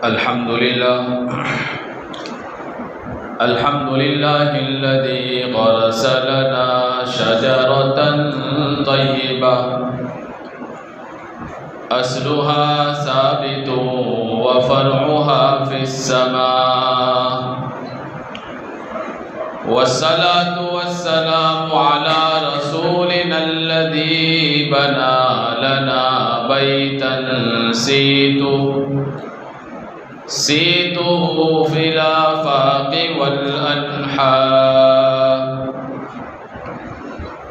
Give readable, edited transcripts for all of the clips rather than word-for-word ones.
الحمد لله الذي غرس لنا شجرة طيبة أصلها ثابت وفرعها في السماء، والصلاة والسلام على رسولنا الذي بنى لنا بيتا سيته في الآفاق والأنحاء،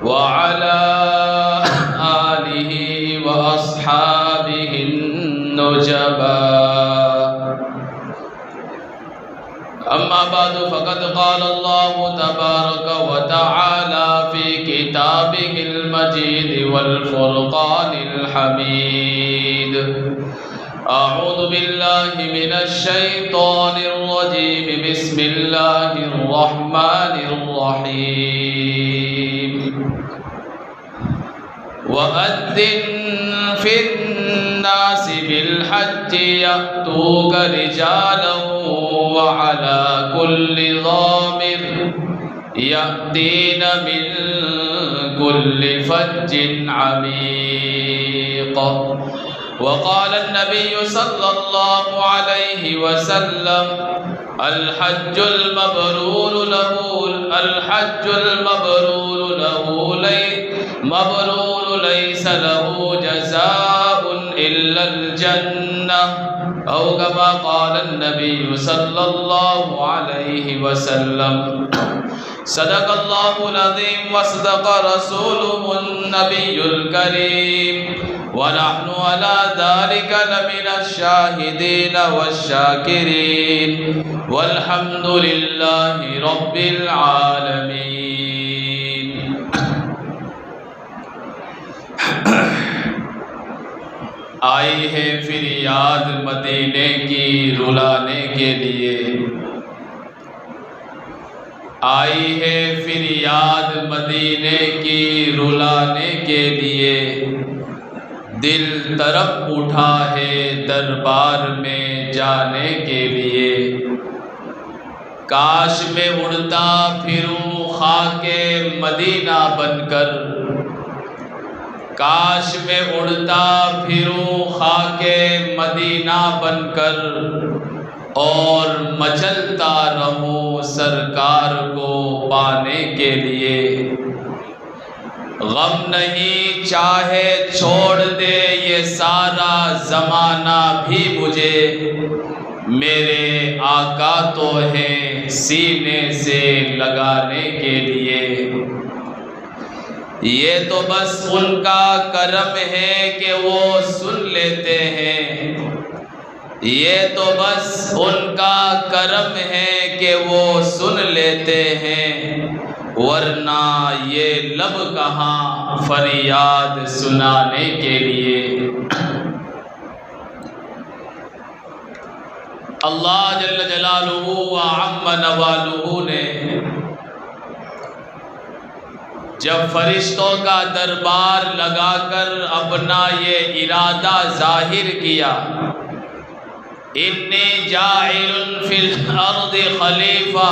وعلى آله وأصحابه النجباء. أما بعد، فقد قال الله تبارك وتعالى في كتابه المجيد والفرقان الحميد: أعوذ بالله من الشيطان الرجيم، بسم الله الرحمن الرحيم. وأذن في الناس بالحج يأتوك رجالا وعلى كل ضامر يأتين من كل فج عميق. وقال النبي صلى الله عليه وسلم: الحج المبرور ليس له جزاء إلا الجنة، أو كما قال النبي صلى الله عليه وسلم. صدق الله العظيم وصدق رسوله النبي الكريم، ونحن على ذلك لمن الشاهدين والشاكرين، والحمد لله رب العالمين. آئی ہے پھر یاد مدینے کی رلانے کے لیے، آئی ہے پھر یاد مدینے کی رلانے کے لیے، دل تڑپ اٹھا ہے دربار میں جانے کے لیے. کاش میں اڑتا پھروں خاک مدینہ بن کر، کاش میں اڑتا پھروں خاک مدینہ بن کر، اور مچلتا رہوں سرکار کو پانے کے لیے. غم نہیں چاہے چھوڑ دے یہ سارا زمانہ بھی مجھے، میرے آقا تو ہیں سینے سے لگانے کے لیے. یہ تو بس ان کا کرم ہے کہ وہ سن لیتے ہیں، یہ تو بس ان کا کرم ہے کہ وہ سن لیتے ہیں، ورنہ یہ لب کہاں فریاد سنانے کے لیے. اللہ جل جلالہ و عم نوالہ نے جب فرشتوں کا دربار لگا کر اپنا یہ ارادہ ظاہر کیا: انی جاعل فی الارض خلیفہ،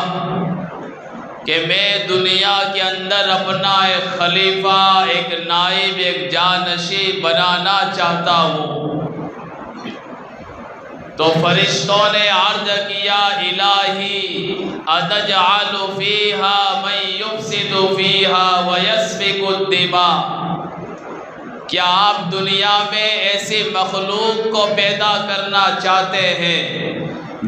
کہ میں دنیا کے اندر اپنا ایک خلیفہ، ایک نائب، ایک جانشین بنانا چاہتا ہوں، تو فرشتوں نے عرض کیا: الہی اتجعل فیہا من یفسد فیہا ویسفک الدماء، کیا آپ دنیا میں ایسی مخلوق کو پیدا کرنا چاہتے ہیں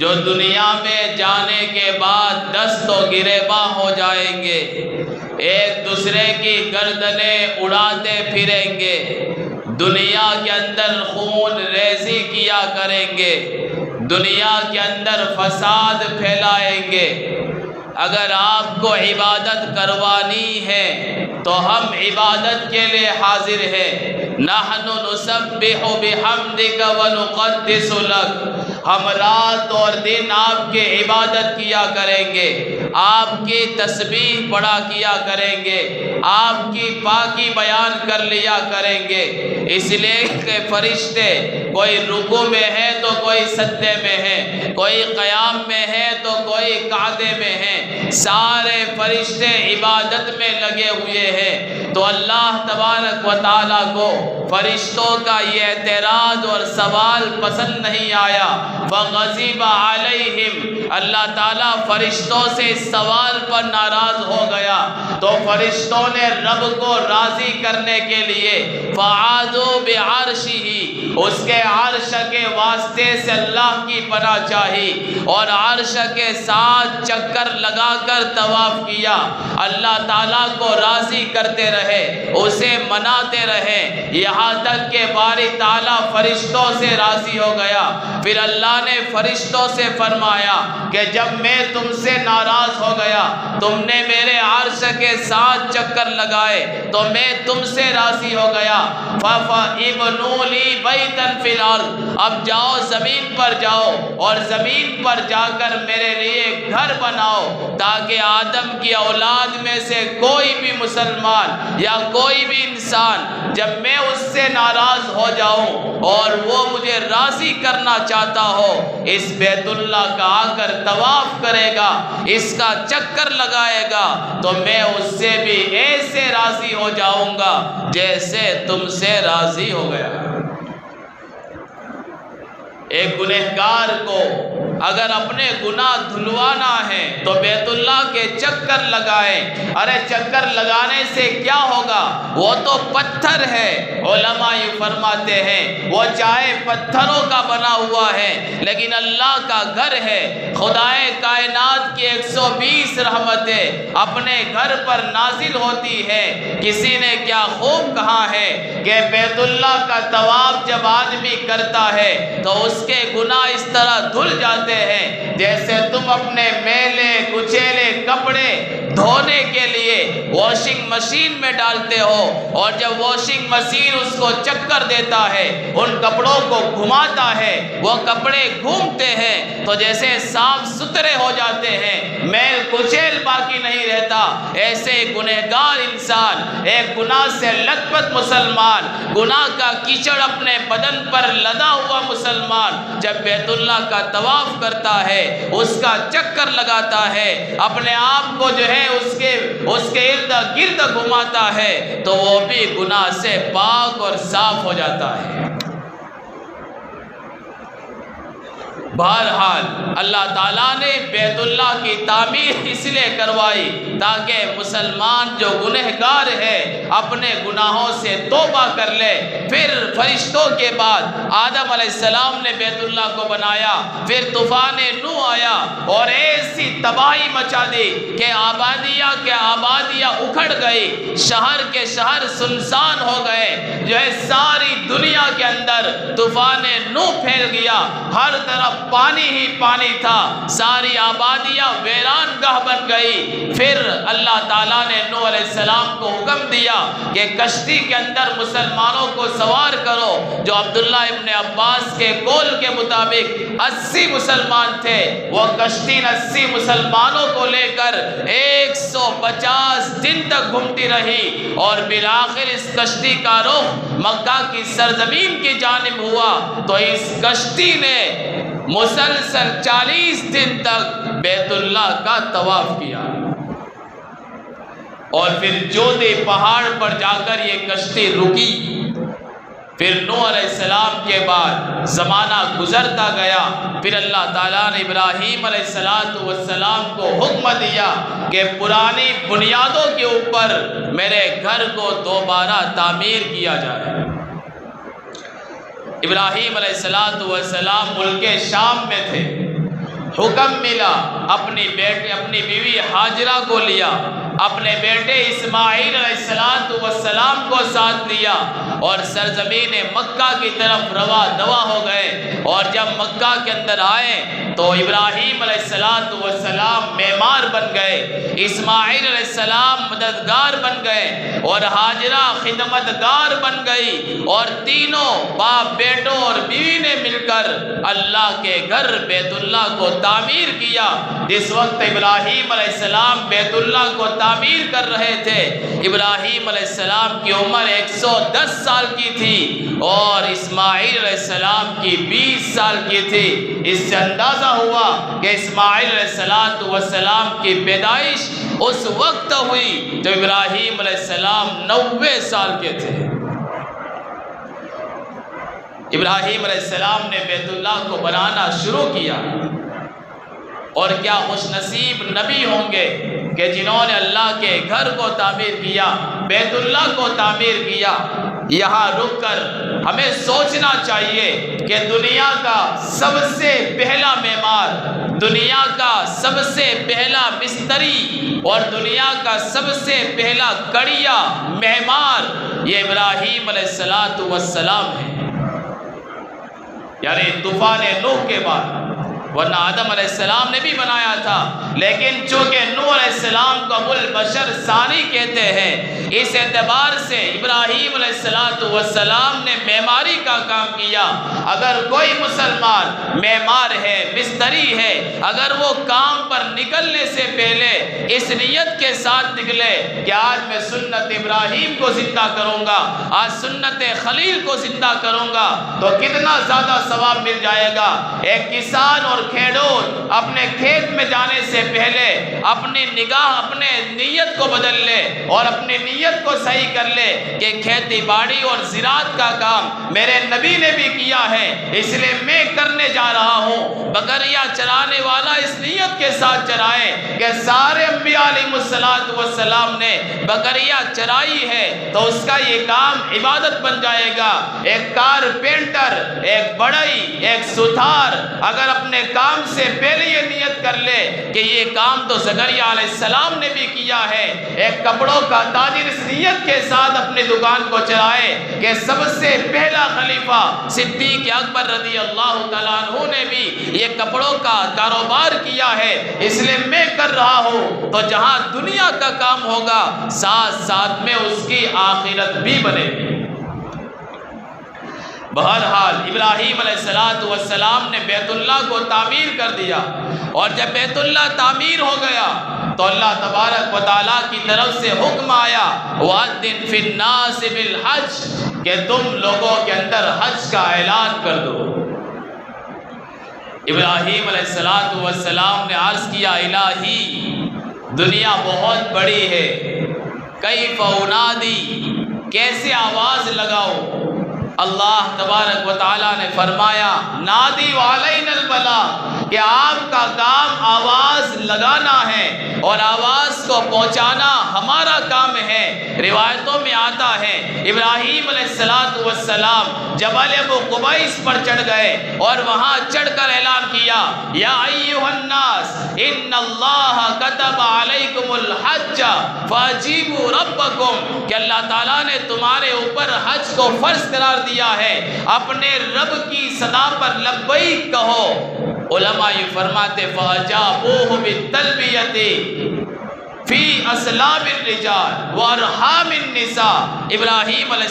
جو دنیا میں جانے کے بعد دست و گریباں ہو جائیں گے، ایک دوسرے کی گردنیں اڑاتے پھریں گے، دنیا کے اندر خون ریزی کیا کریں گے، دنیا کے اندر فساد پھیلائیں گے؟ اگر آپ کو عبادت کروانی ہے تو ہم عبادت کے لیے حاضر ہیں. نحن نسبح بحمدک ونقدس لک، ہم رات اور دن آپ کی عبادت کیا کریں گے، آپ کی تسبیح پڑھا کیا کریں گے، آپ کی پاکی بیان کر لیا کریں گے. اس لیے کہ فرشتے کوئی رکوع میں ہے تو کوئی سجدے میں ہے، کوئی قیام میں ہے تو کوئی قعدے میں ہے، سارے فرشتے عبادت میں لگے ہوئے ہیں۔ تو اللہ تبارک و تعالیٰ کو فرشتوں کا یہ اعتراض اور سوال پسند نہیں آیا، فغضب علیہم، اللہ تعالیٰ فرشتوں سے اس سوال پر ناراض ہو گیا۔ تو فرشتوں نے رب کو راضی کرنے کے لیے فعاذوا بعرشہ، اس کے عرش کے واسطے سے اللہ کی پناہ چاہی اور عرش کے ساتھ چکر لگا کر طواف کیا، اللہ تعالیٰ کو راضی کرتے رہے، اسے مناتے رہے، یہاں تک کہ باری تعالیٰ فرشتوں سے راضی ہو گیا۔ پھر اللہ نے فرشتوں سے فرمایا کہ جب میں تم سے ناراض ہو گیا، تم نے میرے عرش کے ساتھ چکر لگائے تو میں تم سے راضی ہو گیا، فَابْنُوا لِي بَيْتًا فِي الْأَرْضِ، اب جاؤ زمین پر جاؤ اور زمین پر جا کر میرے لیے گھر بناؤ، تاکہ آدم کی اولاد میں سے کوئی بھی مسلمان یا کوئی بھی انسان جب میں اس سے ناراض ہو جاؤں اور وہ مجھے راضی کرنا چاہتا ہو، اس بیت اللہ کا آ کر طواف کرے گا، اس کا چکر لگائے گا، تو میں اس سے بھی ایسے راضی ہو جاؤں گا جیسے تم سے راضی ہو گیا۔ ایک گنہگار کو اگر اپنے گناہ دھلوانا ہے تو بیت اللہ کے چکر لگائیں۔ ارے چکر لگانے سے کیا ہوگا؟ وہ تو پتھر ہے، علماء یہ فرماتے ہیں وہ چاہے پتھروں کا بنا ہوا ہے لیکن اللہ کا گھر ہے۔ خدائے کائنات کی 120 رحمتیں اپنے گھر پر نازل ہوتی ہے۔ کسی نے کیا خوب کہا ہے کہ بیت اللہ کا طواف جب آدمی کرتا ہے تو اس کے گناہ اس طرح دھل جاتے ہیں جیسے تم اپنے میلے کچیلے کپڑے دھونے کے لیے واشنگ مشین میں ڈالتے ہو، اور جب واشنگ مشین اس کو چکر دیتا ہے، ان کپڑوں کو گھماتا ہے، وہ کپڑے گھومتے ہیں تو جیسے صاف ستھرے ہو جاتے ہیں، میل کچیل باقی نہیں رہتا، ایسے گنہگار انسان، ایک گناہ سے لت پت مسلمان، گناہ کا کیچڑ اپنے بدن پر لدا ہوا مسلمان جب بیت اللہ کا طواف کرتا ہے، اس کا چکر لگاتا ہے، اپنے آپ کو جو ہے اس کے ارد گرد گھماتا ہے، تو وہ بھی گناہ سے پاک اور صاف ہو جاتا ہے۔ بہرحال اللہ تعالیٰ نے بیت اللہ کی تعمیر اس لیے کروائی تاکہ مسلمان جو گنہگار ہے اپنے گناہوں سے توبہ کر لے۔ پھر فرشتوں کے بعد آدم علیہ السلام نے بیت اللہ کو بنایا، پھر طوفان نوح آیا اور ایسی تباہی مچا دی کہ آبادیاں اکھڑ گئی، شہر کے شہر سنسان ہو گئے، جو ہے ساری دنیا کے اندر طوفان نوح پھیل گیا، ہر طرف پانی ہی پانی تھا، ساری آبادیاں ویران گاہ بن گئی۔ پھر اللہ تعالیٰ نے نوح علیہ السلام کو حکم دیا کہ کشتی کے اندر مسلمانوں کو سوار کرو، جو عبداللہ ابن عباس کے قول کے مطابق 80 مسلمان تھے، وہ کشتی 80 مسلمانوں کو لے کر 150 دن تک گھومتی رہی اور بالآخر اس کشتی کا رخ مکہ کی سرزمین کی جانب ہوا۔ تو اس کشتی نے مسلسل 40 دن تک بیت اللہ کا طواف کیا، اور پھر جودی پہاڑ پر جا کر یہ کشتی رکی۔ پھر نوح علیہ السلام کے بعد زمانہ گزرتا گیا، پھر اللہ تعالیٰ نے ابراہیم علیہ السلام کو حکم دیا کہ پرانی بنیادوں کے اوپر میرے گھر کو دوبارہ تعمیر کیا جائے۔ ابراہیم علیہ السلام ملک شام میں تھے، حکم ملا، اپنی بیوی حاجرہ کو لیا، اپنے بیٹے اسماعیل علیہ السلام کو ساتھ لیا اور سرزمین مکہ کی طرف رواں دوا ہو گئے۔ اور جب مکہ کے اندر آئے تو ابراہیم علیہ السلام معمار بن گئے، اسماعیل علیہ السلام مددگار بن گئے اور حاجرہ خدمتگار بن گئی، اور تینوں باپ بیٹوں اور بیوی نے مل کر اللہ کے گھر بیت اللہ کو تعمیر کیا۔ جس وقت ابراہیم علیہ السلام بیت اللہ کو تعمیر کر رہے تھے، ابراہیم علیہ السلام کی عمر 110 سال کی تھی اور اسماعیل علیہ السلام کی 20 سال کی تھی۔ اس سے اندازہ ہوا کہ اسماعیل علیہ السلام کی پیدائش اس وقت ہوئی جو ابراہیم علیہ السلام 90 سال کے تھے۔ ابراہیم علیہ السلام نے بیت اللہ کو بنانا شروع کیا، اور کیا خوش نصیب نبی ہوں گے کہ جنہوں نے اللہ کے گھر کو تعمیر کیا، بیت اللہ کو تعمیر کیا۔ یہاں رک کر ہمیں سوچنا چاہیے کہ دنیا کا سب سے پہلا معمار، دنیا کا سب سے پہلا مستری اور دنیا کا سب سے پہلا کڑیا معمار یہ ابراہیم علیہ السلام ہے۔ یعنی طوفان نوح کے بعد، ورنہ آدم علیہ السلام نے بھی بنایا تھا، لیکن چونکہ نوح علیہ السلام کو ابو البشر ثانی کہتے ہیں، اس اعتبار سے ابراہیم علیہ السلام نے معماری کا کام کیا۔ اگر کوئی مسلمان معمار ہے، مستری ہے، اگر وہ کام پر نکلنے سے پہلے اس نیت کے ساتھ نکلے کہ آج میں سنت ابراہیم کو زندہ کروں گا، آج سنت خلیل کو زندہ کروں گا، تو کتنا زیادہ ثواب مل جائے گا۔ ایک کسان اور کھیڑور اپنے کھیت میں جانے سے پہلے اپنی نگاہ، اپنے نیت کو بدل لے اور اپنی نیت کو صحیح کر لے کہ کھیتی باڑی اور زراعت کا کام میرے نبی نے بھی کیا ہے، اس لیے میں کرنے جا رہا ہوں۔ بکریاں چرانے والا اس نیت کے ساتھ چرائے کہ سارے انبیاء علیہ السلام نے بکریاں چرائی ہے تو اس کا یہ کام عبادت بن جائے گا۔ ایک کارپینٹر، ایک بڑھئی، ایک ستھار اگر اپنے کام سے پہلے یہ نیت کر لے کہ یہ کام تو زکریا علیہ السلام نے بھی کیا ہے، ایک کپڑوں کا تاجر اس نیت کے ساتھ اپنی دکان کو چلائے کہ سب سے پہلا خلیفہ صدیق اکبر رضی اللہ تعالیٰ عنہ نے بھی یہ کپڑوں کا کاروبار کیا ہے، اس لیے میں کر رہا ہوں، تو جہاں دنیا کا کام ہوگا ساتھ ساتھ میں اس کی آخرت بھی بنے گی۔ بہرحال ابراہیم علیہ السلام نے بیت اللہ کو تعمیر کر دیا، اور جب بیت اللہ تعمیر ہو گیا تو اللہ تبارک و تعالیٰ کی طرف سے حکم آیا وَأَذِّن فِي النَّاسِ بِالْحَجِّ کہ تم لوگوں کے اندر حج کا اعلان کر دو۔ ابراہیم علیہ السلام نے عرض کیا الہی دنیا بہت بڑی ہے، کیف انادی کیسے آواز لگاؤ؟ اللہ تبارک و تعالیٰ نے فرمایا نادی وعلینا البلاغ کہ آپ کا کام آواز لگانا ہے اور آواز کو پہنچانا ہمارا کام ہے۔ روایتوں میں آتا ہے ابراہیم علیہ السلام جبل ابو قبیس پر چڑھ گئے اور وہاں چڑھ کر اعلان کیا یا ایھا الناس ان اللہ کتب علیکم الحج فاجیبوا ربکم کہ اللہ تعالیٰ نے تمہارے اوپر حج کو فرض قرار دیا ہے، اپنے رب کی صدا پر لبیک کہو۔ علماء یہ فرماتے فاجابوہ بالتلبیہ فی اسلام الرجال وارحام النساء ابراہیم علیہ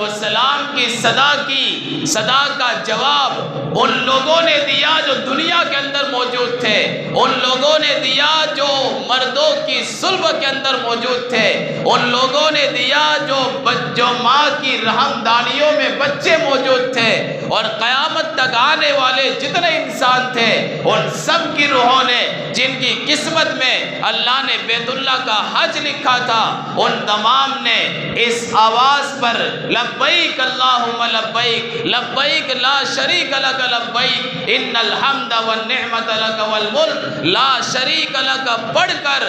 السلام کی صدا کا جواب ان لوگوں نے دیا جو دنیا کے اندر موجود تھے، ان لوگوں نے دیا جو مردوں کی صلب کے اندر موجود تھے، ان لوگوں نے دیا جو ماں کی رحمدانیوں میں بچے موجود تھے، اور قیامت تک آنے والے جتنے انسان تھے ان سب کی روحوں نے جن کی قسمت میں اللہ نے بیت اللہ کا حج لکھا تھا ان تمام نے اس آواز پر لبیک اللہم لبیک لبیک لا شریک لک لبیک ان الحمد والنعمت لک والملک لا شریک لک پڑھ کر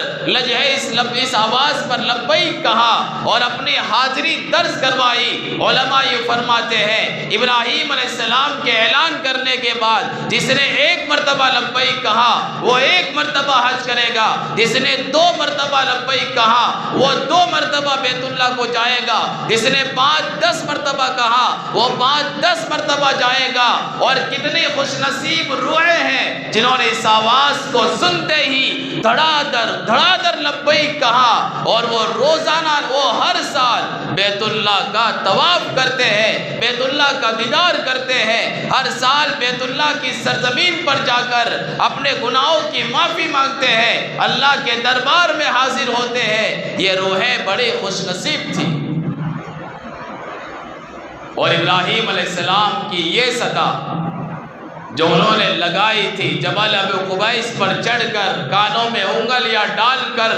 اس آواز پر لبیک کہا اور اپنی حاضری درج کروائی۔ علماء یہ فرماتے ہیں ابراہیم علیہ السلام کے اعلان کرنے کے بعد جس نے ایک مرتبہ لبیک کہا وہ ایک مرتبہ حج کرے گا، جس نے 2 مرتبہ لبیک کہا وہ 2 مرتبہ بیت اللہ کو جائے گا، جس نے 5-10 مرتبہ کہا وہ 5-10 مرتبہ جائے گا، اور کتنی خوش نصیب روحیں ہیں جنہوں نے اس آواز کو سنتے ہی دھڑا در لبیک کہا، اور وہ روزانہ، وہ ہر سال بیت اللہ کا طواف کرتے ہیں، بیت اللہ کا دیدار کرتے ہیں، ہر سال بیت اللہ کی سرزمین پر جا کر اپنے گناہوں کی معافی مانگتے ہیں، اللہ کے دربار میں حاضر ہوتے ہیں۔ یہ روحیں بڑی خوش نصیب تھی۔ اور ابراہیم علیہ السلام کی یہ صدا جو انہوں نے لگائی تھی جبل ابو قبیس پر چڑھ کر، کانوں میں انگلیاں ڈال کر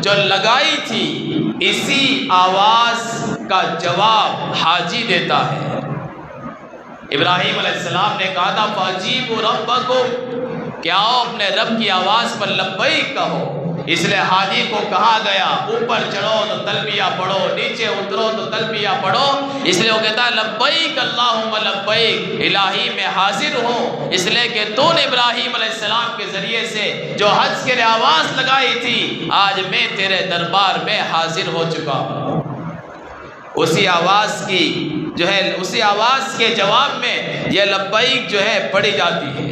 جو لگائی تھی، اسی آواز کا جواب حاجی دیتا ہے۔ ابراہیم علیہ السلام نے کہا تھا فَأَجِیبُوا رَبَّکُمْ، کہ آؤ اپنے رب کی آواز پر لبیک کہو۔ اس لیے حاجی کو کہا گیا اوپر چڑھو تو تلبیہ پڑھو، نیچے اترو تو تلبیہ پڑھو، اس لیے وہ کہتا ہے لبیک اللہم لبیک، الہی میں حاضر ہوں، اس لیے کہ تو نے ابراہیم علیہ السلام کے ذریعے سے جو حج کے لیے آواز لگائی تھی، آج میں تیرے دربار میں حاضر ہو چکا ہوں۔ اسی آواز کی جو ہے، اسی آواز کے جواب میں یہ لبیک جو ہے پڑھی جاتی ہے۔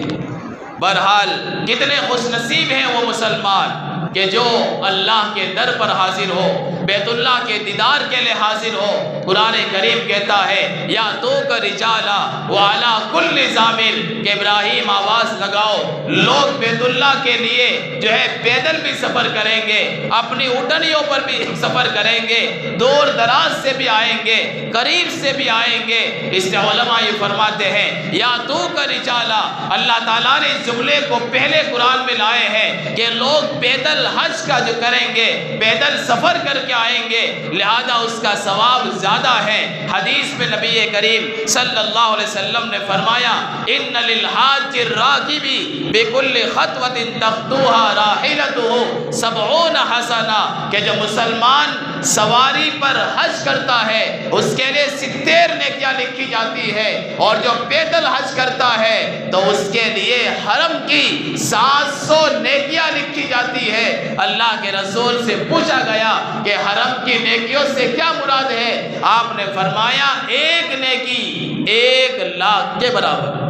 بہرحال کتنے خوش نصیب ہیں وہ مسلمان کہ جو اللہ کے در پر حاضر ہو، بیت اللہ کے دیدار کے لیے حاضر ہو۔ قرآن کریم کہتا ہے یا تو کا رجالا وعلا کل ضامر، کہ ابراہیم آواز لگاؤ، لوگ بیت اللہ کے لیے جو ہے پیدل بھی سفر کریں گے، اپنی اٹھنیوں پر بھی سفر کریں گے، دور دراز سے بھی آئیں گے، قریب سے بھی آئیں گے۔ اس لیے علماء یہ فرماتے ہیں یا تو کا رجالا، اللہ تعالیٰ نے اس جملے کو پہلے قرآن میں لائے ہیں کہ لوگ پیدل حج کا جو کریں گے، پیدل سفر کر کے آئیں گے، لہذا اس کا ثواب زیادہ ہے۔ حدیث میں نبی کریم صلی اللہ علیہ وسلم نے فرمایا ان للحاج الراکب بكل خطوة تخطوها راحلته 70 حسنہ، کہ جو مسلمان سواری پر حج کرتا ہے اس کے لیے 70 نیکیاں لکھی جاتی ہے، اور جو پیدل حج کرتا ہے تو اس کے لیے حرم کی 700 نیکیاں لکھی جاتی ہے۔ اللہ کے رسول سے پوچھا گیا کہ حرم کی نیکیوں سے کیا مراد ہے؟ آپ نے فرمایا ایک نیکی 1,00,000 کے برابر،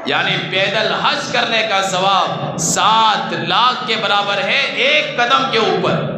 یعنی پیدل حج کرنے کا ثواب 7,00,000 کے برابر ہے ایک قدم کے اوپر۔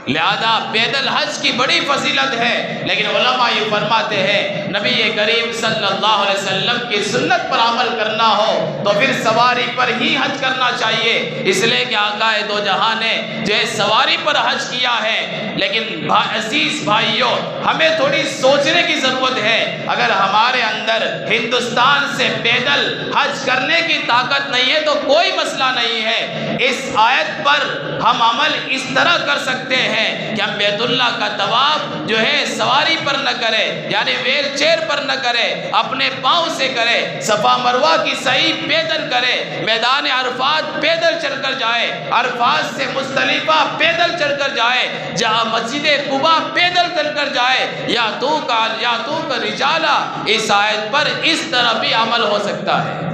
لہذا پیدل حج کی بڑی فضیلت ہے، لیکن علماء یہ فرماتے ہیں نبی کریم صلی اللہ علیہ وسلم کی سنت پر عمل کرنا ہو تو پھر سواری پر ہی حج کرنا چاہیے، اس لیے کہ آقا دو جہاں نے جو سواری پر حج کیا ہے۔ لیکن عزیز بھائیوں، ہمیں تھوڑی سوچنے کی ضرورت ہے۔ اگر ہمارے اندر ہندوستان سے پیدل حج کرنے کی طاقت نہیں ہے تو کوئی مسئلہ نہیں ہے، اس آیت پر ہم عمل اس طرح کر سکتے ہیں کہ ہم بیت اللہ کا طواف جو ہے سواری پر نہ کرے، یعنی ویل چیئر پر نہ کرے، اپنے پاؤں سے کرے، صفا مروہ کی سعی پیدل کرے، میدان عرفات پیدل چل کر جائے، عرفات سے مزدلفہ پیدل چل کر جائے، جہاں مسجد قباء پیدل چل کر جائے، یا تو کا رجالا، اس آیت پر اس طرح بھی عمل ہو سکتا ہے۔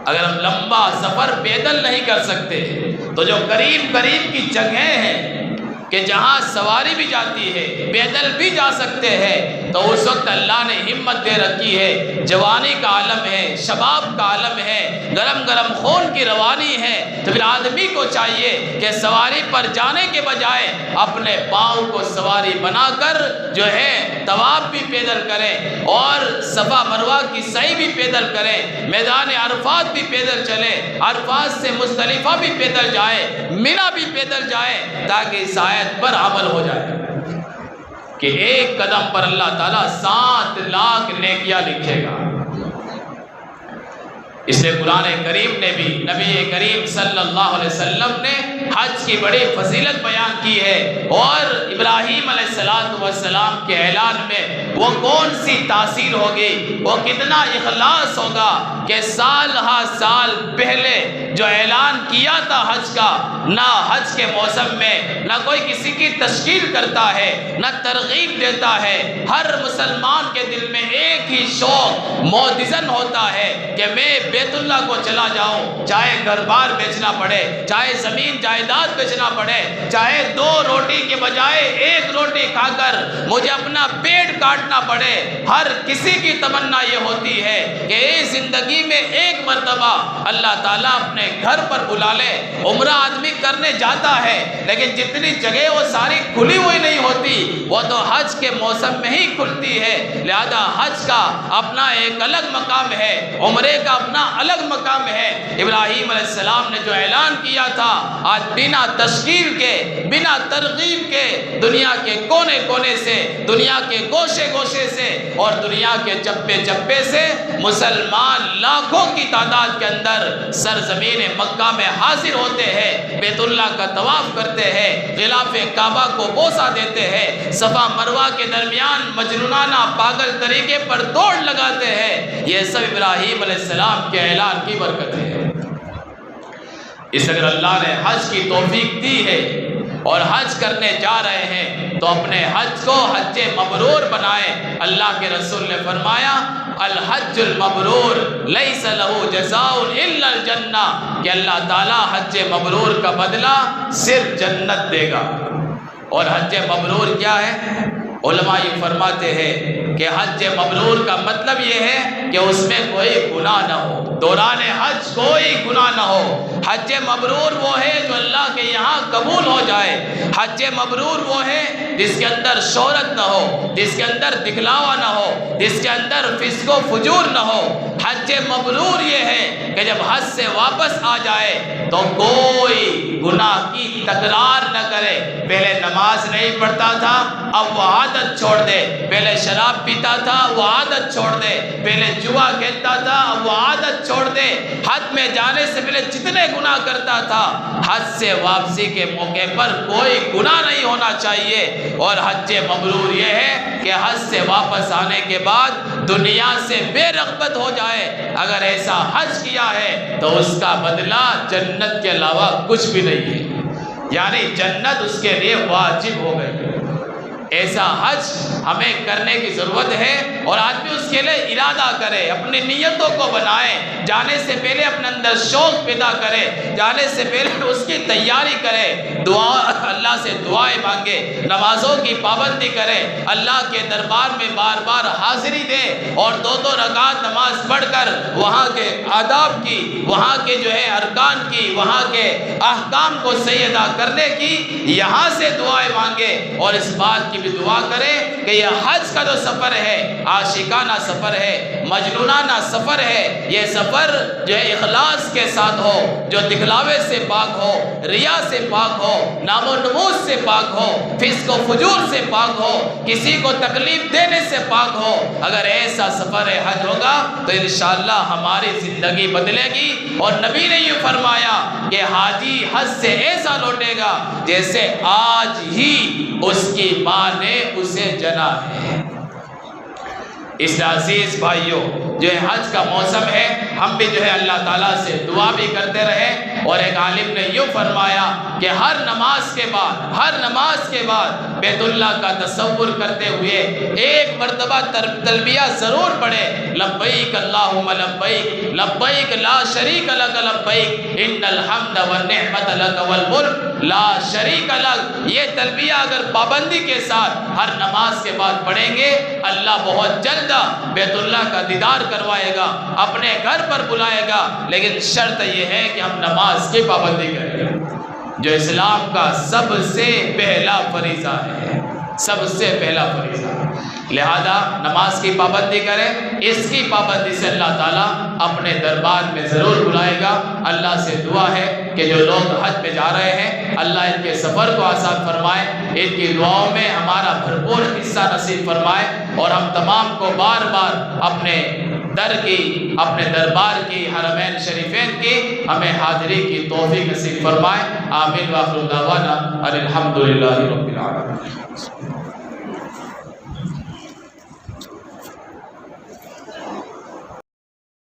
اگر ہم لمبا سفر پیدل نہیں کر سکتے تو جو قریب کی جگہیں ہیں کہ جہاں سواری بھی جاتی ہے، پیدل بھی جا سکتے ہیں، تو اس وقت اللہ نے ہمت دے رکھی ہے، جوانی کا عالم ہے، شباب کا عالم ہے، گرم خون کی روانی ہے، تو پھر آدمی کو چاہیے کہ سواری پر جانے کے بجائے اپنے پاؤں کو سواری بنا کر جو ہے طواف بھی پیدل کریں، اور صفا مروہ کی سعی بھی پیدل کریں، میدان عرفات بھی پیدل چلیں، عرفات سے مزدلفہ بھی پیدل جائے، منی بھی پیدل جائے، تاکہ اس آیت پر عمل ہو جائے کہ ایک قدم پر اللہ تعالیٰ 7,00,000 نیکیاں لکھے گا۔ اس لیے قرآن کریم نے بھی نبی کریم صلی اللہ علیہ وسلم نے حج کی بڑی فضیلت بیان کی ہے، اور ابراہیم علیہ السلام کے اعلان میں وہ کون سی تاثیر ہوگی، وہ کتنا اخلاص ہوگا کہ سال ہا سال پہلے جو اعلان کیا تھا حج کا، نہ حج کے موسم میں نہ کوئی کسی کی تشکیل کرتا ہے، نہ ترغیب دیتا ہے۔ ہر مسلمان کے دل میں ایک ہی شوق موجزن ہوتا ہے کہ میں بیت اللہ کو چلا جاؤں، چاہے گھر بار بیچنا پڑے، چاہے زمین جائیداد بیچنا پڑے، چاہے 2 روٹی کے بجائے 1 روٹی کھا کر مجھے اپنا پیٹ کاٹنا پڑے۔ ہر کسی کی تمنا یہ ہوتی ہے کہ اس زندگی میں ایک مرتبہ اللہ تعالیٰ اپنے گھر پر بلا لے۔ عمرہ آدمی کرنے جاتا ہے لیکن جتنی جگہ وہ ساری کھلی ہوئی نہیں ہوتی، وہ تو حج کے موسم میں ہی کھلتی ہے۔ لہذا حج کا اپنا ایک الگ مقام ہے، عمرے کا اپنا الگ مقام ہے۔ ابراہیم علیہ السلام نے جو اعلان کیا تھا، آج بنا تشکیل کے، بنا ترغیب کے، دنیا کے کونے کونے سے، دنیا کے گوشے گوشے سے اور دنیا کے چپے چپے سے مسلمان لاکھوں کی تعداد کے اندر سرزمین مکہ میں حاضر ہوتے ہیں، بیت اللہ کا طواف کرتے ہیں، غلاف کعبہ کو بوسہ دیتے ہیں، صفا مروہ کے درمیان مجنونانہ پاگل طریقے پر دوڑ لگاتے ہیں۔ یہ سب ابراہیم علیہ السلام کے اعلان کی برکت ہے۔ اس اگر اللہ نے حج کی توفیق دی ہے اور حج کرنے جا رہے ہیں تو اپنے حج کو حج مبرور بنائیں۔ اللہ کے رسول نے فرمایا الحج المبرور لیس لہ جزاء الا الجنہ، کہ اللہ تعالیٰ حج مبرور کا بدلہ صرف جنت دے گا۔ اور حج مبرور کیا ہے؟ علماء یہ فرماتے ہیں کہ حج مبرور کا مطلب یہ ہے کہ اس میں کوئی گناہ نہ ہو، دوران حج کوئی گناہ نہ ہو۔ حج مبرور وہ ہے جو اللہ کے یہاں قبول ہو جائے۔ حج مبرور وہ ہے جس کے اندر شہرت نہ ہو، جس کے اندر دکھلاوا نہ ہو، جس کے اندر فسق و فجور نہ ہو۔ حج مبرور یہ ہے کہ جب حج سے واپس آ جائے تو کوئی گناہ کی تکرار نہ کرے۔ پہلے نماز نہیں پڑھتا تھا، اب وہ عادت چھوڑ دے۔ پہلے شراب پیتا تھا، وہ عادت چھوڑ دے۔ پہلے جوا کھیلتا تھا، اب وہ عادت چھوڑ دے۔ حج میں جانے سے پہلے جتنے گناہ کرتا تھا، حج سے واپسی کے موقع پر کوئی گناہ نہیں ہونا چاہیے۔ اور حج مبرور یہ ہے کہ حج سے واپس آنے کے بعد دنیا سے بے رغبت ہو جائے۔ اگر ایسا حج کیا ہے تو اس کا بدلہ جنت کے علاوہ کچھ بھی نہیں ہے، یعنی جنت اس کے لیے واجب ہو گئی۔ ایسا حج ہمیں کرنے کی ضرورت ہے اور آدمی اس کے لیے ارادہ کرے، اپنی نیتوں کو بنائے، جانے سے پہلے اپنے اندر شوق پیدا کرے، جانے سے پہلے اس کی تیاری کرے، اللہ سے دعائیں مانگے، نمازوں کی پابندی کرے، اللہ کے دربار میں بار بار حاضری دے اور 2 رکعت نماز پڑھ کر وہاں کے آداب کی، وہاں کے جو ہے ارکان کی، وہاں کے احکام کو صحیح ادا کرنے کی یہاں سے دعائیں مانگے اور اس بات کی بھی دعا کرے کہ یہ حج کا جو سفر ہے عاشقانہ سفر ہے، مجنونانہ سفر ہے۔ یہ سفر جو ہے اخلاص کے ساتھ ہو، جو دکھلاوے سے پاک ہو، ریا سے پاک ہو، نام و نمود سے پاک ہو، فسق و فجور سے پاک ہو، کسی کو تکلیف دینے سے پاک ہو۔ اگر ایسا سفر حج ہوگا تو انشاءاللہ ہماری زندگی بدلے گی۔ اور نبی نے یہ فرمایا کہ حاجی حج سے ایسا لوٹے گا جیسے آج ہی اس کی ماں نے اسے جنا ہے۔ اس عزیز بھائیوں، جو ہے حج کا موسم ہے، ہم بھی جو ہے اللہ تعالیٰ سے دعا بھی کرتے رہے۔ اور ایک عالم نے یوں فرمایا کہ ہر نماز کے بعد بیت اللہ کا تصور کرتے ہوئے ایک مرتبہ تلبیہ ضرور پڑھے، لبیک اللہم لبیک لبیک لا شریک لک لبیک ان الحمد والنعمت لک والملک لا شریک لک۔ یہ تلبیہ اگر پابندی کے ساتھ ہر نماز کے بعد پڑھیں گے، اللہ بہت جلد بیت اللہ کا دیدار کروائے گا، اپنے گھر پر بلائے گا۔ لیکن شرط یہ ہے کہ ہم نماز کی پابندی کریں، جو اسلام کا سب سے پہلا فریضہ ہے، سب سے پہلا فریضہ۔ لہذا نماز کی پابندی کریں، اس کی پابندی سے اللہ تعالیٰ اپنے دربار میں ضرور بلائے گا۔ اللہ سے دعا ہے کہ جو لوگ حج پہ جا رہے ہیں، اللہ ان کے سفر کو آسان فرمائے، ان کی دعاؤں میں ہمارا بھرپور حصہ نصیب فرمائے اور ہم تمام کو بار بار اپنے اپنے دربار کی، حرمین شریفین کی ہمیں حاضری کی توفیق نصیب فرمائے۔ آمین۔ وآخر دعوانا ان الحمد للہ رب العالمین۔